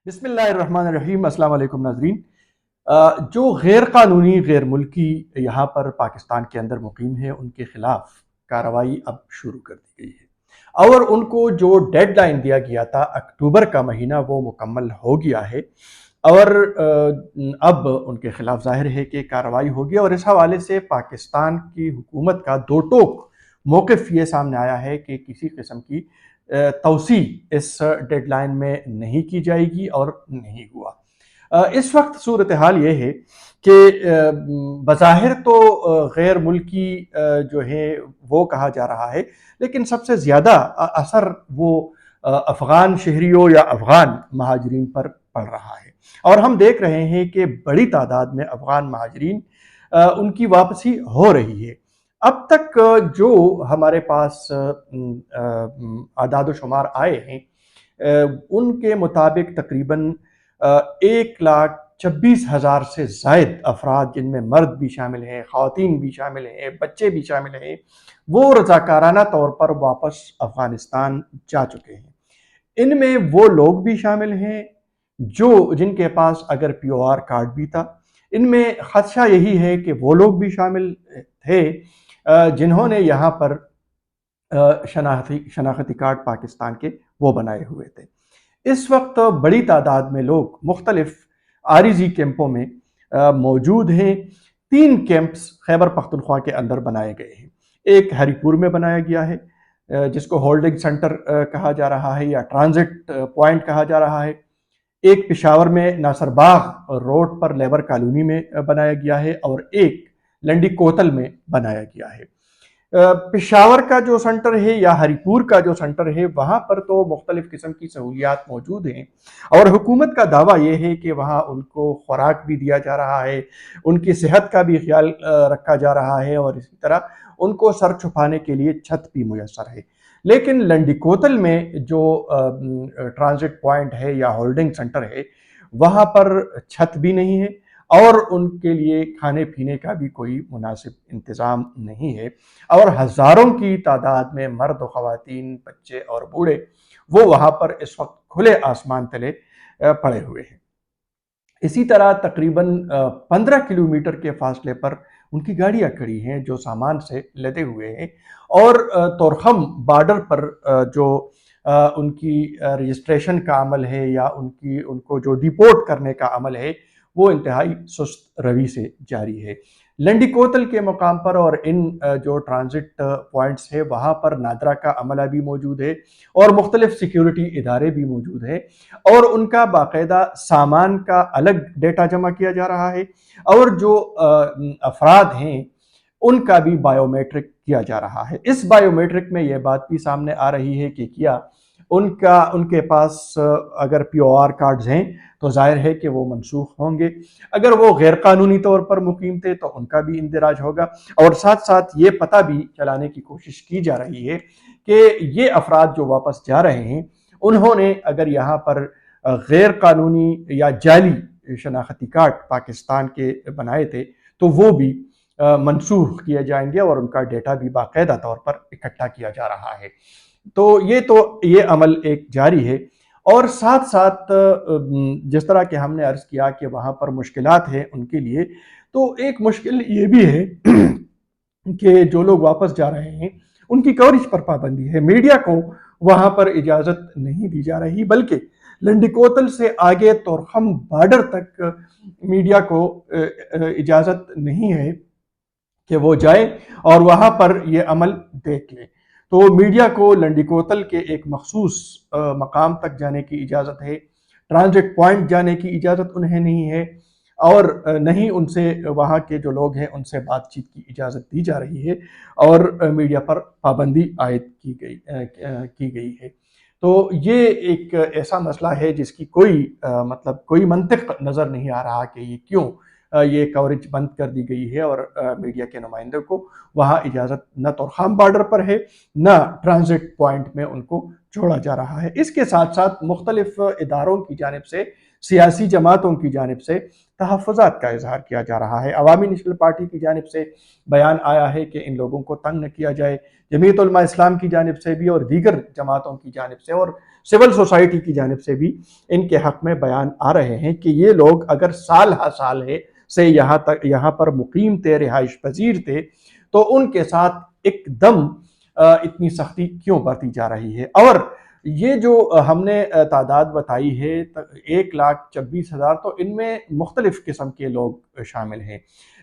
بسم اللہ الرحمن الرحیم۔ السلام علیکم ناظرین۔ جو غیر قانونی غیر ملکی یہاں پر پاکستان کے اندر مقیم ہے ان کے خلاف کارروائی اب شروع کر دی گئی ہے، اور ان کو جو ڈیڈ لائن دیا گیا تھا اکتوبر کا مہینہ وہ مکمل ہو گیا ہے، اور اب ان کے خلاف ظاہر ہے کہ کارروائی ہوگی۔ اور اس حوالے سے پاکستان کی حکومت کا دو ٹوک موقف یہ سامنے آیا ہے کہ کسی قسم کی توسیع اس ڈیڈ لائن میں نہیں کی جائے گی، اور نہیں ہوا۔ اس وقت صورتحال یہ ہے کہ بظاہر تو غیر ملکی جو ہے وہ کہا جا رہا ہے، لیکن سب سے زیادہ اثر وہ افغان شہریوں یا افغان مہاجرین پر پڑ رہا ہے، اور ہم دیکھ رہے ہیں کہ بڑی تعداد میں افغان مہاجرین ان کی واپسی ہو رہی ہے۔ اب تک جو ہمارے پاس اعداد و شمار آئے ہیں ان کے مطابق تقریباً 1,26,000 سے زائد افراد، جن میں مرد بھی شامل ہیں، خواتین بھی شامل ہیں، بچے بھی شامل ہیں، وہ رضاکارانہ طور پر واپس افغانستان جا چکے ہیں۔ ان میں وہ لوگ بھی شامل ہیں جن کے پاس اگر پی او آر کارڈ بھی تھا۔ ان میں خدشہ یہی ہے کہ وہ لوگ بھی شامل تھے جنہوں نے یہاں پر شناختی کارڈ پاکستان کے وہ بنائے ہوئے تھے۔ اس وقت بڑی تعداد میں لوگ مختلف عارضی کیمپوں میں موجود ہیں۔ 3 کیمپس خیبر پختونخوا کے اندر بنائے گئے ہیں۔ ایک ہری پور میں بنایا گیا ہے جس کو ہولڈنگ سینٹر کہا جا رہا ہے یا ٹرانزٹ پوائنٹ کہا جا رہا ہے۔ ایک پشاور میں ناصر باغ روڈ پر لیبر کالونی میں بنایا گیا ہے، اور ایک لنڈی کوتل میں بنایا گیا ہے۔ پشاور کا جو سنٹر ہے یا ہری پور کا جو سنٹر ہے وہاں پر تو مختلف قسم کی سہولیات موجود ہیں، اور حکومت کا دعویٰ یہ ہے کہ وہاں ان کو خوراک بھی دیا جا رہا ہے، ان کی صحت کا بھی خیال رکھا جا رہا ہے، اور اسی طرح ان کو سر چھپانے کے لیے چھت بھی میسر ہے۔ لیکن لنڈی کوتل میں جو ٹرانزٹ پوائنٹ ہے یا ہولڈنگ سنٹر ہے وہاں پر چھت بھی نہیں ہے، اور ان کے لیے کھانے پینے کا بھی کوئی مناسب انتظام نہیں ہے، اور ہزاروں کی تعداد میں مرد و خواتین، بچے اور بوڑھے وہ وہاں پر اس وقت کھلے آسمان تلے پڑے ہوئے ہیں۔ اسی طرح تقریباً 15 کلومیٹر کے فاصلے پر ان کی گاڑیاں کھڑی ہیں جو سامان سے لدے ہوئے ہیں، اور تورخم بارڈر پر جو ان کی رجسٹریشن کا عمل ہے یا ان کو جو ڈیپورٹ کرنے کا عمل ہے وہ انتہائی سست روی سے جاری ہے۔ لنڈی کوتل کے مقام پر اور ان جو ٹرانزٹ پوائنٹس ہے وہاں پر نادرا کا عملہ بھی موجود ہے، اور مختلف سیکیورٹی ادارے بھی موجود ہیں، اور ان کا باقاعدہ سامان کا الگ ڈیٹا جمع کیا جا رہا ہے، اور جو افراد ہیں ان کا بھی بائیو میٹرک کیا جا رہا ہے۔ اس بائیو میٹرک میں یہ بات بھی سامنے آ رہی ہے کہ کیا ان کے پاس اگر پی او آر کارڈز ہیں تو ظاہر ہے کہ وہ منسوخ ہوں گے، اگر وہ غیر قانونی طور پر مقیم تھے تو ان کا بھی اندراج ہوگا، اور ساتھ ساتھ یہ پتہ بھی چلانے کی کوشش کی جا رہی ہے کہ یہ افراد جو واپس جا رہے ہیں انہوں نے اگر یہاں پر غیر قانونی یا جعلی شناختی کارڈ پاکستان کے بنائے تھے تو وہ بھی منسوخ کیے جائیں گے، اور ان کا ڈیٹا بھی باقاعدہ طور پر اکٹھا کیا جا رہا ہے۔ تو یہ عمل ایک جاری ہے، اور ساتھ ساتھ جس طرح کہ ہم نے عرض کیا کہ وہاں پر مشکلات ہیں ان کے لیے، تو ایک مشکل یہ بھی ہے کہ جو لوگ واپس جا رہے ہیں ان کی کوریج پر پابندی ہے۔ میڈیا کو وہاں پر اجازت نہیں دی جا رہی، بلکہ لنڈی کوتل سے آگے تورخم بارڈر تک میڈیا کو اجازت نہیں ہے کہ وہ جائے اور وہاں پر یہ عمل دیکھ لے۔ تو میڈیا کو لنڈی کوتل کے ایک مخصوص مقام تک جانے کی اجازت ہے، ٹرانزٹ پوائنٹ جانے کی اجازت انہیں نہیں ہے، اور نہیں ان سے وہاں کے جو لوگ ہیں ان سے بات چیت کی اجازت دی جا رہی ہے، اور میڈیا پر پابندی عائد کی گئی ہے۔ تو یہ ایک ایسا مسئلہ ہے جس کی کوئی منطق نظر نہیں آ رہا کہ یہ کیوں یہ کوریج بند کر دی گئی ہے، اور میڈیا کے نمائندوں کو وہاں اجازت نہ تورخم بارڈر پر ہے نہ ٹرانزٹ پوائنٹ میں ان کو چھوڑا جا رہا ہے۔ اس کے ساتھ ساتھ مختلف اداروں کی جانب سے سیاسی جماعتوں کی جانب سے تحفظات کا اظہار کیا جا رہا ہے۔ عوامی نیشنل پارٹی کی جانب سے بیان آیا ہے کہ ان لوگوں کو تنگ نہ کیا جائے، جمعیت علماء اسلام کی جانب سے بھی اور دیگر جماعتوں کی جانب سے اور سول سوسائٹی کی جانب سے بھی ان کے حق میں بیان آ رہے ہیں کہ یہ لوگ اگر سال ہا سال سے یہاں پر مقیم تھے، رہائش پذیر تھے، تو ان کے ساتھ ایک دم اتنی سختی کیوں برتی جا رہی ہے۔ اور یہ جو ہم نے تعداد بتائی ہے 1,26,000، تو ان میں مختلف قسم کے لوگ شامل ہیں۔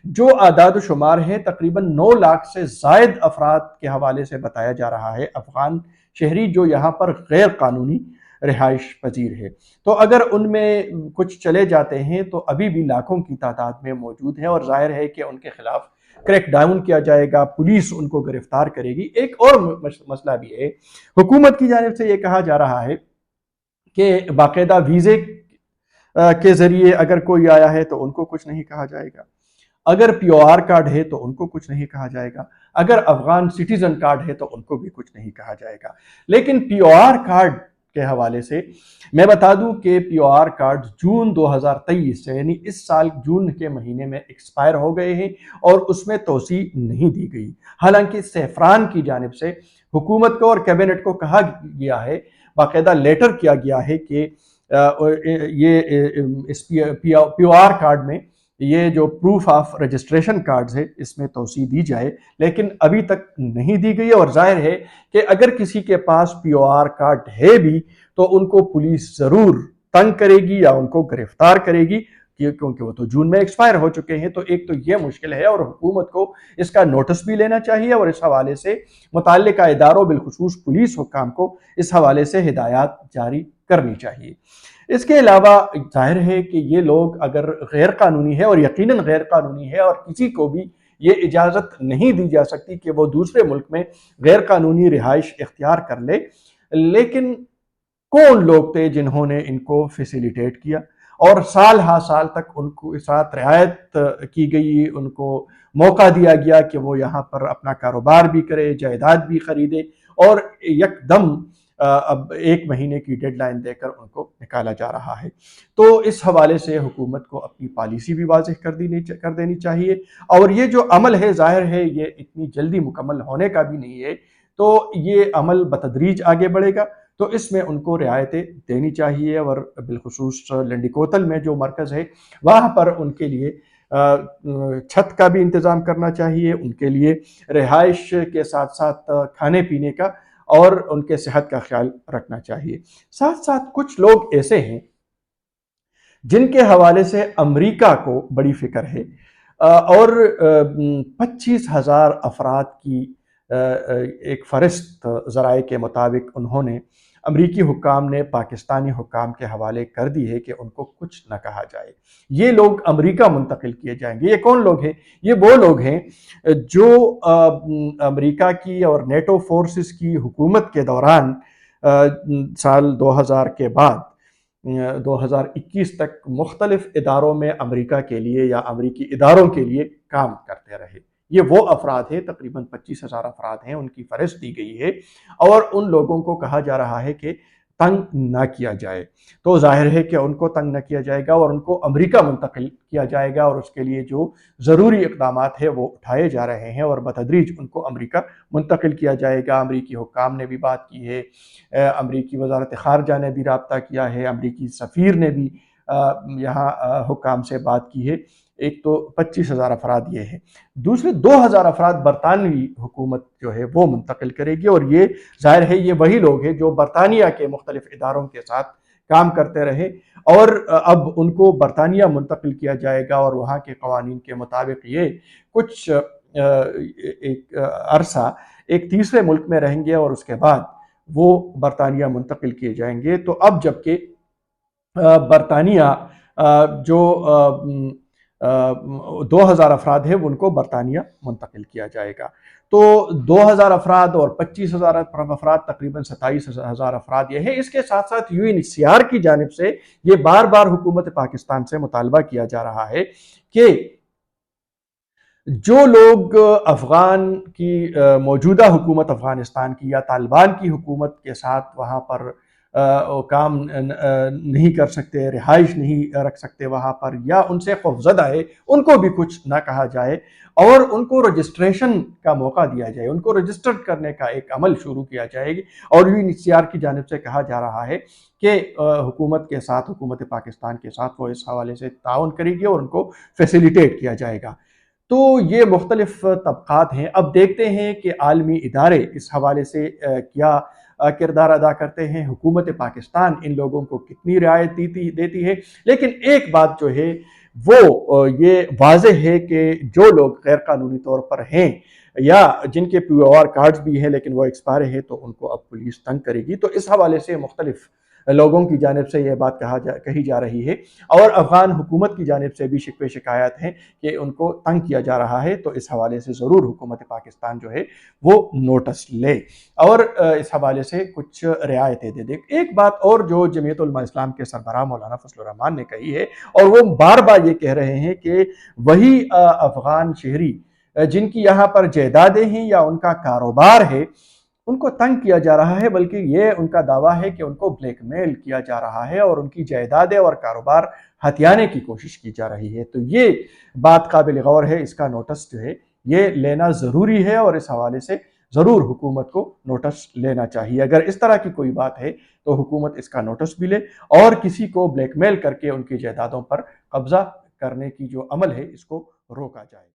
جو اعداد و شمار ہے تقریباً 9 لاکھ سے زائد افراد کے حوالے سے بتایا جا رہا ہے، افغان شہری جو یہاں پر غیر قانونی رہائش پذیر ہے۔ تو اگر ان میں کچھ چلے جاتے ہیں تو ابھی بھی لاکھوں کی تعداد میں موجود ہیں، اور ظاہر ہے کہ ان کے خلاف کریک ڈاؤن کیا جائے گا، پولیس ان کو گرفتار کرے گی۔ ایک اور مسئلہ بھی ہے، حکومت کی جانب سے یہ کہا جا رہا ہے کہ باقاعدہ ویزے کے ذریعے اگر کوئی آیا ہے تو ان کو کچھ نہیں کہا جائے گا، اگر پی او آر کارڈ ہے تو ان کو کچھ نہیں کہا جائے گا، اگر افغان سٹیزن کارڈ ہے تو ان کو بھی کچھ نہیں کہا جائے گا۔ لیکن پی او آر کارڈ کے حوالے سے میں بتا دوں کہ پی او آر کارڈ جون 2023 سے، یعنی اس سال جون کے مہینے میں ایکسپائر ہو گئے ہیں اور اس میں توسیع نہیں دی گئی۔ حالانکہ سیفران کی جانب سے حکومت کو اور کیبنٹ کو کہا گیا ہے، باقاعدہ لیٹر کیا گیا ہے کہ یہ اس پی او آر کارڈ میں یہ جو پروف آف رجسٹریشن کارڈز ہے اس میں توسیع دی جائے، لیکن ابھی تک نہیں دی گئی۔ اور ظاہر ہے کہ اگر کسی کے پاس پی او آر کارڈ ہے بھی تو ان کو پولیس ضرور تنگ کرے گی یا ان کو گرفتار کرے گی، کیونکہ وہ تو جون میں ایکسپائر ہو چکے ہیں۔ تو ایک تو یہ مشکل ہے، اور حکومت کو اس کا نوٹس بھی لینا چاہیے اور اس حوالے سے متعلقہ اداروں بالخصوص پولیس حکام کو اس حوالے سے ہدایات جاری کرنی چاہیے۔ اس کے علاوہ ظاہر ہے کہ یہ لوگ اگر غیر قانونی ہے، اور یقیناً غیر قانونی ہے، اور کسی کو بھی یہ اجازت نہیں دی جا سکتی کہ وہ دوسرے ملک میں غیر قانونی رہائش اختیار کر لے، لیکن کون لوگ تھے جنہوں نے ان کو فیسیلیٹیٹ کیا اور سال ہا سال تک ان کو ساتھ رعایت کی گئی، ان کو موقع دیا گیا کہ وہ یہاں پر اپنا کاروبار بھی کرے، جائیداد بھی خریدے، اور یک دم اب 1 مہینے کی ڈیڈ لائن دے کر ان کو نکالا جا رہا ہے۔ تو اس حوالے سے حکومت کو اپنی پالیسی بھی واضح کر دینی چاہیے، اور یہ جو عمل ہے ظاہر ہے یہ اتنی جلدی مکمل ہونے کا بھی نہیں ہے، تو یہ عمل بتدریج آگے بڑھے گا۔ تو اس میں ان کو رعایتیں دینی چاہیے، اور بالخصوص لنڈی کوتل میں جو مرکز ہے وہاں پر ان کے لیے چھت کا بھی انتظام کرنا چاہیے، ان کے لیے رہائش کے ساتھ ساتھ کھانے پینے کا اور ان کے صحت کا خیال رکھنا چاہیے۔ ساتھ ساتھ کچھ لوگ ایسے ہیں جن کے حوالے سے امریکہ کو بڑی فکر ہے، اور 25,000 افراد کی ایک فہرست ذرائع کے مطابق انہوں نے امریکی حکام نے پاکستانی حکام کے حوالے کر دی ہے کہ ان کو کچھ نہ کہا جائے، یہ لوگ امریکہ منتقل کیے جائیں گے۔ یہ کون لوگ ہیں؟ یہ وہ لوگ ہیں جو امریکہ کی اور نیٹو فورسز کی حکومت کے دوران سال 2000 کے بعد 2021 تک مختلف اداروں میں امریکہ کے لیے یا امریکی اداروں کے لیے کام کرتے رہے۔ یہ وہ افراد ہیں، تقریباً 25,000 افراد ہیں، ان کی فہرست دی گئی ہے، اور ان لوگوں کو کہا جا رہا ہے کہ تنگ نہ کیا جائے۔ تو ظاہر ہے کہ ان کو تنگ نہ کیا جائے گا اور ان کو امریکہ منتقل کیا جائے گا، اور اس کے لیے جو ضروری اقدامات ہیں وہ اٹھائے جا رہے ہیں، اور بتدریج ان کو امریکہ منتقل کیا جائے گا۔ امریکی حکام نے بھی بات کی ہے، امریکی وزارت خارجہ نے بھی رابطہ کیا ہے، امریکی سفیر نے بھی یہاں حکام سے بات کی ہے۔ ایک تو 25,000 افراد یہ ہے، دوسرے 2,000 افراد برطانوی حکومت جو ہے وہ منتقل کرے گی، اور یہ ظاہر ہے یہ وہی لوگ ہیں جو برطانیہ کے مختلف اداروں کے ساتھ کام کرتے رہے، اور اب ان کو برطانیہ منتقل کیا جائے گا، اور وہاں کے قوانین کے مطابق یہ کچھ ایک عرصہ ایک تیسرے ملک میں رہیں گے، اور اس کے بعد وہ برطانیہ منتقل کیے جائیں گے۔ تو اب جبکہ برطانیہ جو 2,000 افراد ہیں ان کو برطانیہ منتقل کیا جائے گا، تو 2,000 افراد اور 25,000 افراد، تقریباً 27,000 افراد یہ ہے۔ اس کے ساتھ ساتھ U N H C R کی جانب سے یہ بار بار حکومت پاکستان سے مطالبہ کیا جا رہا ہے کہ جو لوگ افغان کی موجودہ حکومت افغانستان کی یا طالبان کی حکومت کے ساتھ وہاں پر کام نہیں کر سکتے، رہائش نہیں رکھ سکتے وہاں پر، یا ان سے خوفزدہ ہے، ان کو بھی کچھ نہ کہا جائے اور ان کو رجسٹریشن کا موقع دیا جائے، ان کو رجسٹرڈ کرنے کا ایک عمل شروع کیا جائے گی۔ اور UNHCR کی جانب سے کہا جا رہا ہے کہ حکومت کے ساتھ، حکومت پاکستان کے ساتھ وہ اس حوالے سے تعاون کرے گی اور ان کو فیسیلیٹیٹ کیا جائے گا۔ تو یہ مختلف طبقات ہیں۔ اب دیکھتے ہیں کہ عالمی ادارے اس حوالے سے کیا کردار ادا کرتے ہیں، حکومت پاکستان ان لوگوں کو کتنی رعایت دیتی ہے۔ لیکن ایک بات جو ہے وہ یہ واضح ہے کہ جو لوگ غیر قانونی طور پر ہیں یا جن کے POR کارڈز بھی ہیں لیکن وہ ایکسپائر ہیں، تو ان کو اب پولیس تنگ کرے گی۔ تو اس حوالے سے مختلف لوگوں کی جانب سے یہ بات کہی جا رہی ہے، اور افغان حکومت کی جانب سے بھی شکوے شکایات ہیں کہ ان کو تنگ کیا جا رہا ہے۔ تو اس حوالے سے ضرور حکومت پاکستان جو ہے وہ نوٹس لے اور اس حوالے سے کچھ رعایتیں دے دے۔ ایک بات اور جو جمعیت علماء اسلام کے سربراہ مولانا فضل الرحمان نے کہی ہے، اور وہ بار بار یہ کہہ رہے ہیں کہ وہی افغان شہری جن کی یہاں پر جائیدادیں ہیں یا ان کا کاروبار ہے، ان کو تنگ کیا جا رہا ہے، بلکہ یہ ان کا دعویٰ ہے کہ ان کو بلیک میل کیا جا رہا ہے اور ان کی جائیدادیں اور کاروبار ہتھیانے کی کوشش کی جا رہی ہے۔ تو یہ بات قابل غور ہے، اس کا نوٹس جو ہے یہ لینا ضروری ہے، اور اس حوالے سے ضرور حکومت کو نوٹس لینا چاہیے۔ اگر اس طرح کی کوئی بات ہے تو حکومت اس کا نوٹس بھی لے اور کسی کو بلیک میل کر کے ان کی جائیدادوں پر قبضہ کرنے کی جو عمل ہے اس کو روکا جائے۔